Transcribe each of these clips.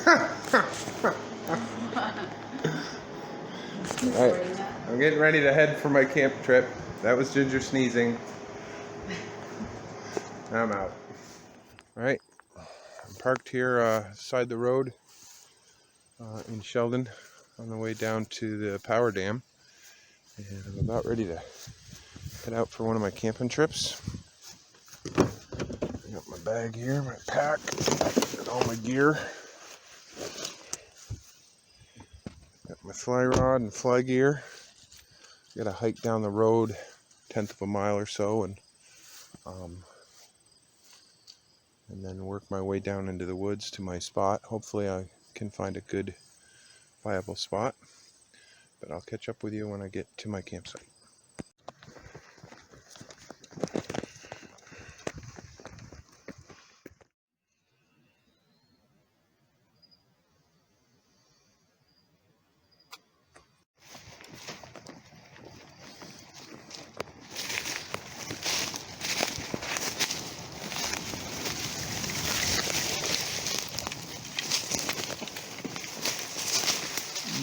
Alright, I'm getting ready to head for my camp trip. That was Ginger sneezing. I'm out. Alright, I'm parked here beside the road in Sheldon on the way down to the power dam. And I'm about ready to head out for one of my camping trips. I got my bag here, my pack, and all my gear. Got my fly rod and fly gear. Got to hike down the road, 1/10 of a mile or so, and then work my way down into the woods to my spot. Hopefully I can find a good, viable spot. But I'll catch up with you when I get to my campsite.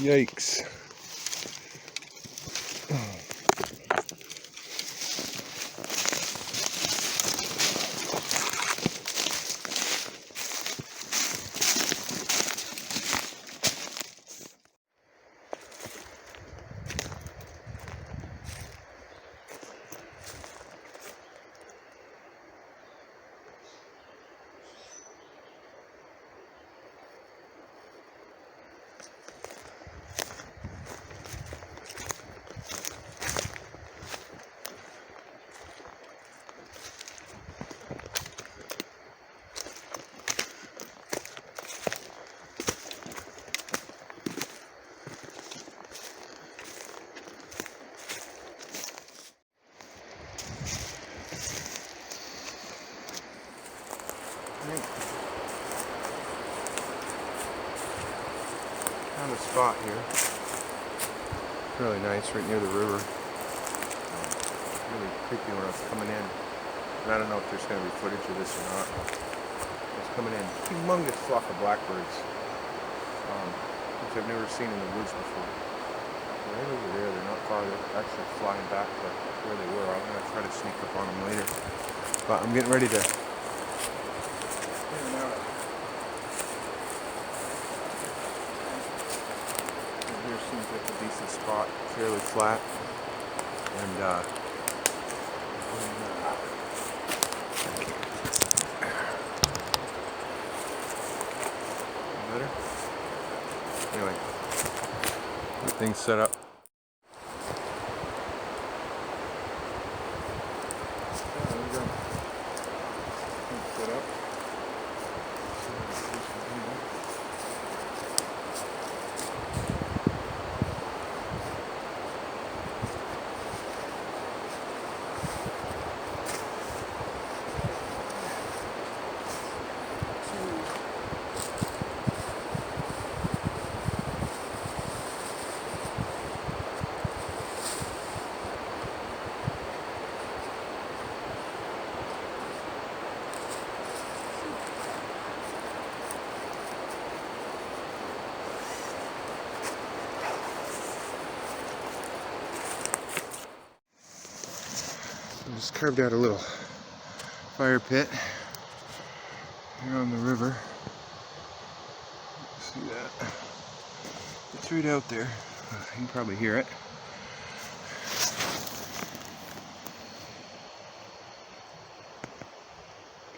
Yikes. Found a spot here. Really nice, right near the river. Really creepy when I was coming in. And I don't know if there's going to be footage of this or not. I was coming in, humongous flock of blackbirds, which I've never seen in the woods before. They're right over there. They're not far. They're actually flying back to where they were. I'm going to try to sneak up on them later. But I'm getting ready to seems like a decent spot, fairly flat, and better. Anyway, everything's set up. There we go. Everything's set up. I just carved out a little fire pit here on the river. See that? It's right out there. You can probably hear it.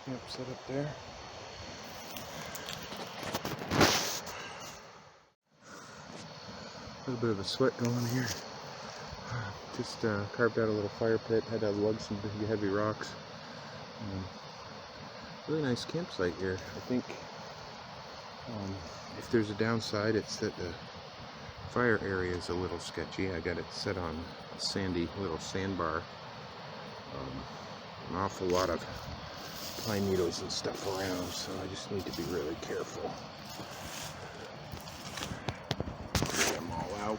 Camp set up there. A little bit of a sweat going here. Just carved out a little fire pit, had to lug some big heavy rocks. Really nice campsite here. I think if there's a downside, it's that the fire area is a little sketchy. I got it set on a sandy little sandbar. An awful lot of pine needles and stuff around, so I just need to be really careful. Get them all out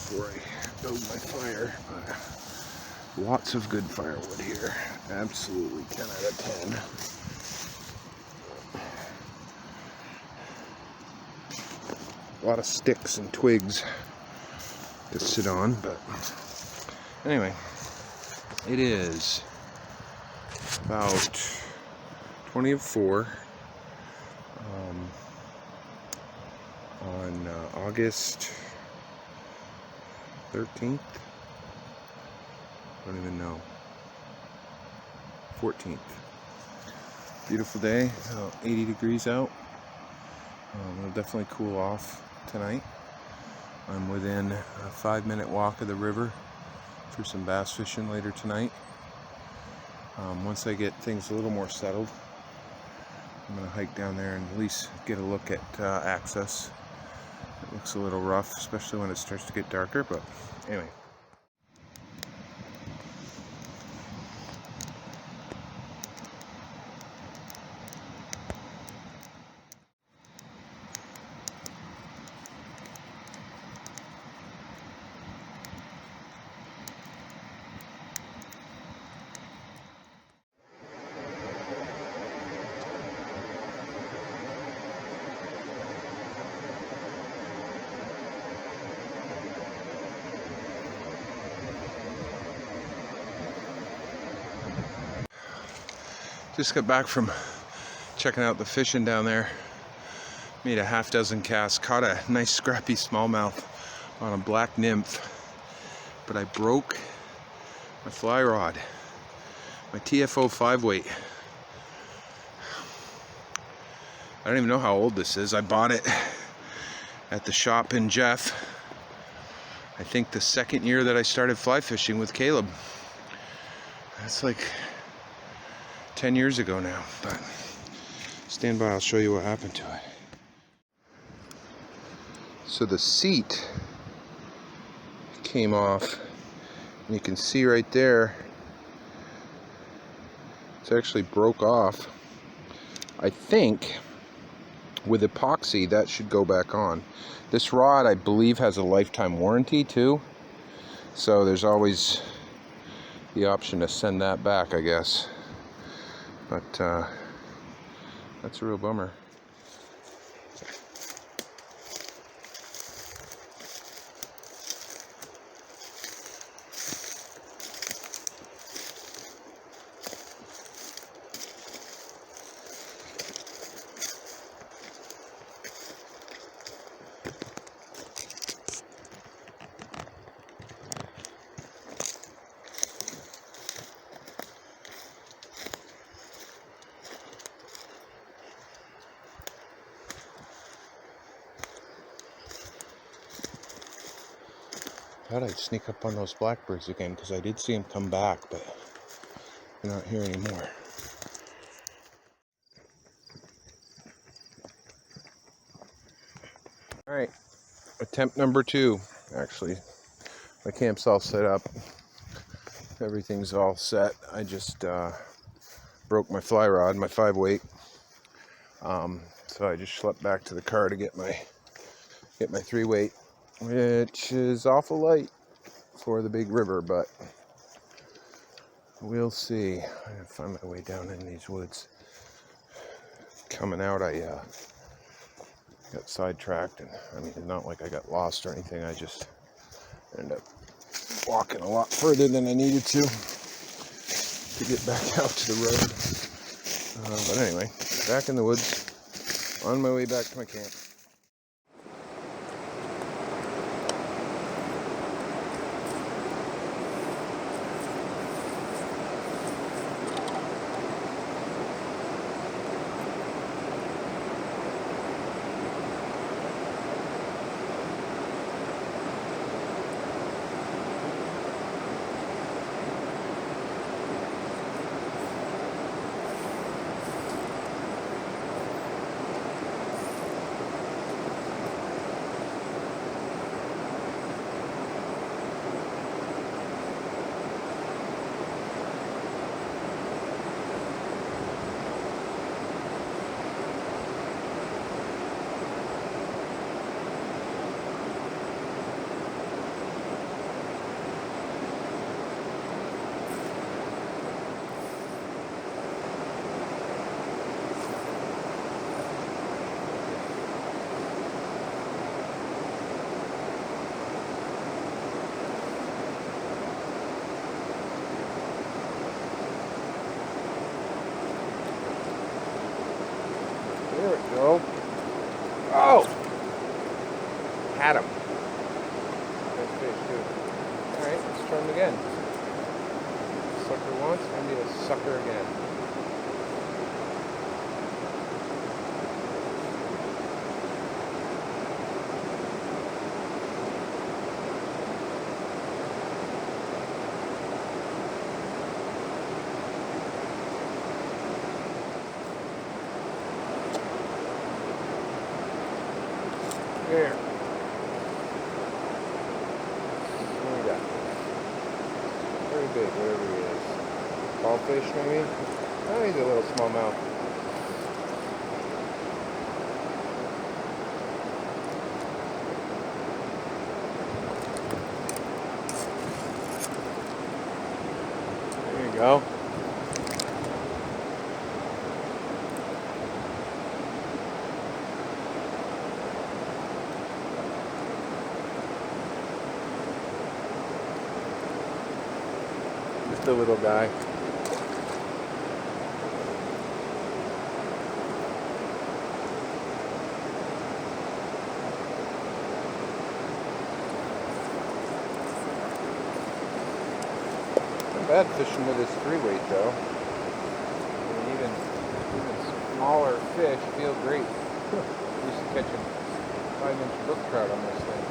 before I build my fire. Lots of good firewood here. Absolutely 10 out of 10. A lot of sticks and twigs to sit on, but anyway, it is about 20 of 4 on August 13th. I don't even know. 14th. Beautiful day, 80 degrees out. It'll definitely cool off tonight. I'm within a 5-minute walk of the river for some bass fishing later tonight. Once I get things a little more settled, I'm going to hike down there and at least get a look at access. It looks a little rough, especially when it starts to get darker, but anyway. Just got back from checking out the fishing down there. Made a half dozen casts, caught a nice scrappy smallmouth on a black nymph, but I broke my fly rod, my TFO 5-weight. I don't even know how old this is. I bought it at the shop in Jeff. I think the second year that I started fly fishing with Caleb. That's like 10 years ago now, but stand by, I'll show you what happened to it. So the seat came off, and you can see right there, it's actually broke off. I think with epoxy that should go back on. This rod, I believe, has a lifetime warranty too, so there's always the option to send that back, I guess. But that's a real bummer. I thought I'd sneak up on those blackbirds again, because I did see them come back, but they're not here anymore. Alright, attempt number 2. Actually, my camp's all set up. Everything's all set. I just broke my fly rod, my 5-weight. So I just schlepped back to the car to get my 3-weight. Which is awful light for the big river, but we'll see. I gotta find my way down in these woods. Coming out, I got sidetracked, and I mean, it's not like I got lost or anything. I just ended up walking a lot further than I needed to get back out to the road. But anyway, back in the woods, on my way back to my camp. Go. Oh! Had him. Nice fish, too. Alright, let's try him again. Sucker once, maybe a sucker again. There. What do we got? Very big, whatever he is. Ballfish, maybe? Oh, he's a little smallmouth. There you go. Just a little guy. Not bad fishing with this 3-weight though. I mean, even smaller fish feel great. Used to catching 5-inch brook trout on this thing.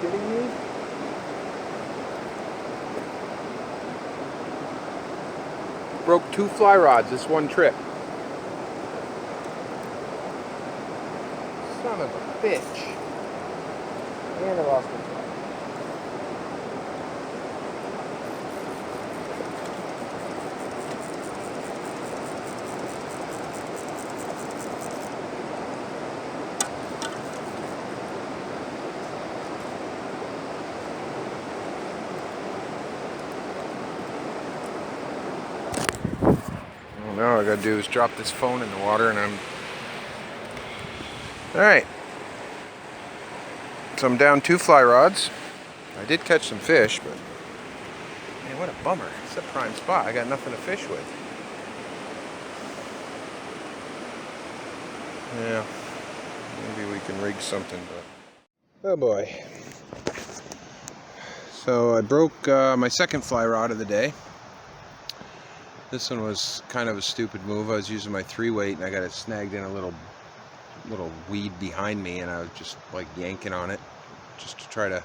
Kidding me? Broke 2 fly rods this one trip. Son of a bitch. And I lost my fly. Now all I gotta do is drop this phone in the water and I'm... Alright. So I'm down 2 fly rods. I did catch some fish, but... Man, what a bummer. It's a prime spot. I got nothing to fish with. Yeah. Maybe we can rig something, but... Oh boy. So I broke my second fly rod of the day. This one was kind of a stupid move. I was using my 3-weight and I got it snagged in a little weed behind me, and I was just like yanking on it just to try to,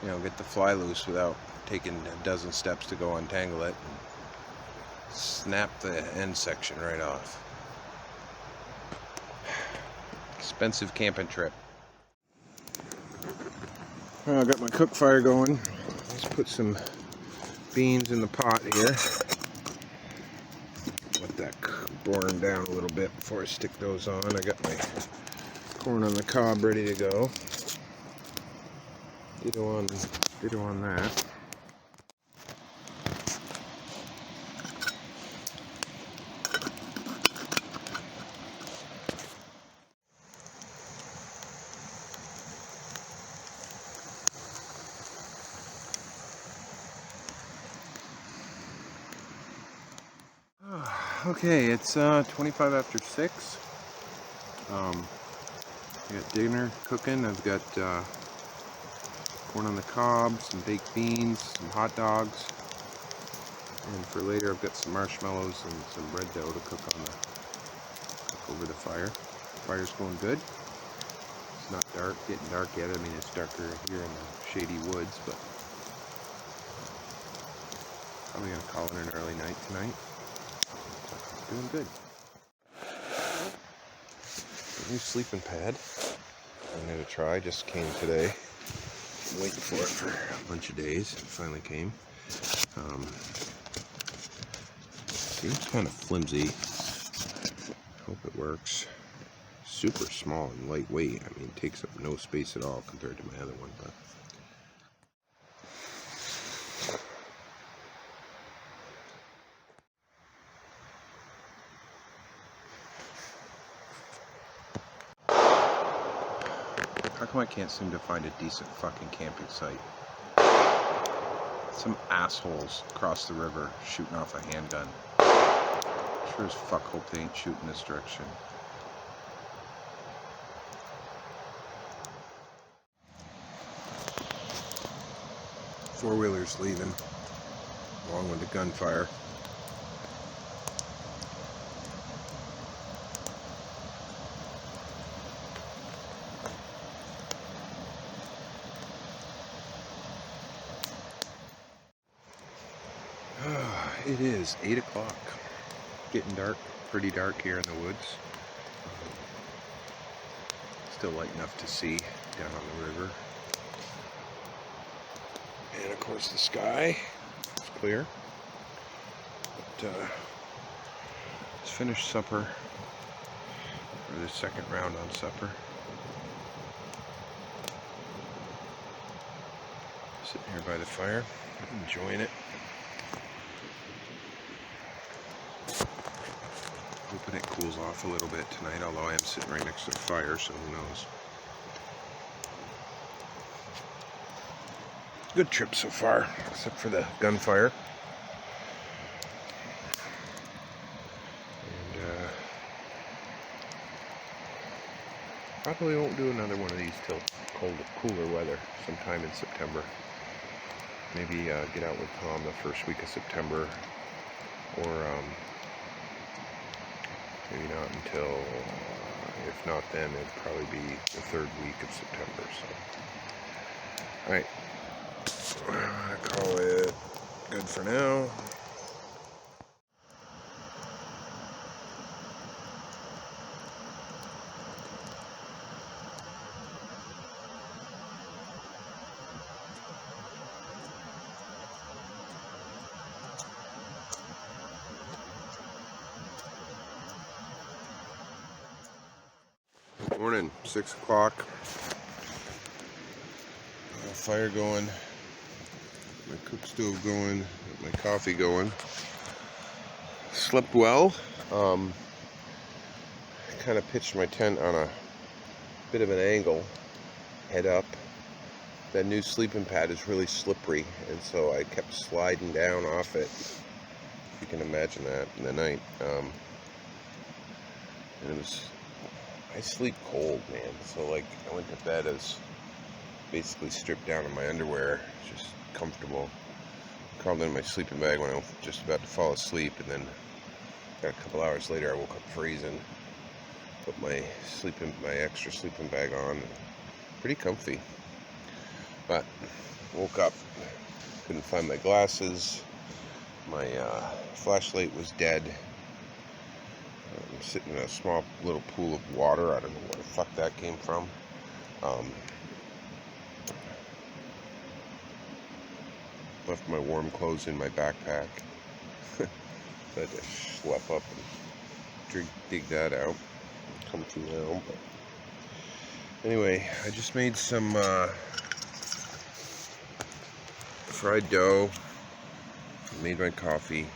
you know, get the fly loose without taking a dozen steps to go untangle it. And snap the end section right off. Expensive camping trip. Well, I got my cook fire going. Let's put some beans in the pot here. Let that burn down a little bit before I stick those on. I got my corn on the cob ready to go. Ditto on that. Okay, it's 25 after 6. I got dinner cooking. I've got corn on the cob, some baked beans, some hot dogs, and for later I've got some marshmallows and some bread dough to cook over the fire. Fire's going good. It's not dark, getting dark yet. I mean, it's darker here in the shady woods, but probably gonna call it an early night tonight. doing good. The new sleeping pad I'm going to try just came today. I'm waiting for it for a bunch of days. It finally came. Seems kind of flimsy. Hope it works. Super small and lightweight. I mean, it takes up no space at all compared to my other one. But how come I can't seem to find a decent fucking camping site? Some assholes across the river shooting off a handgun. Sure as fuck hope they ain't shooting this direction. Four-wheeler's leaving, along with the gunfire. It is 8 o'clock. Getting dark, pretty dark here in the woods. Still light enough to see down on the river. And of course the sky is clear. But let's finish supper, or the second round on supper. Sitting here by the fire, enjoying it. Hoping it cools off a little bit tonight, although I am sitting right next to the fire, so who knows. Good trip so far, except for the gunfire. And probably won't do another one of these till cooler weather, sometime in September. Maybe get out with Tom the first week of September, or maybe not until, if not then, it'd probably be the third week of September. So, alright, I'm gonna call it good for now. Morning, 6 o'clock. Fire going, my cook stove going, my coffee going. Slept well. Kind of pitched my tent on a bit of an angle, head up. That new sleeping pad is really slippery, and so I kept sliding down off it. If you can imagine that in the night. And it was. I sleep cold, man, so like I went to bed as basically stripped down in my underwear, just comfortable. Crawled in my sleeping bag when I was just about to fall asleep, and then a couple hours later I woke up freezing. Put my extra sleeping bag on, pretty comfy. But woke up, couldn't find my glasses, my flashlight was dead. I'm sitting in a small little pool of water. I don't know where the fuck that came from. Left my warm clothes in my backpack. So I had to schlep up and dig that out. Come to now. But anyway, I just made some fried dough. Made my coffee.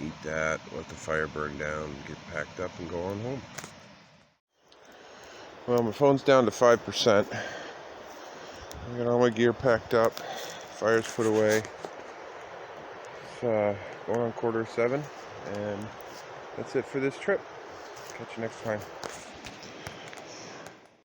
Eat that, let the fire burn down, get packed up, and go on home. Well, my phone's down to 5%. I got all my gear packed up. Fire's put away. It's going on 6:45, and that's it for this trip. Catch you next time.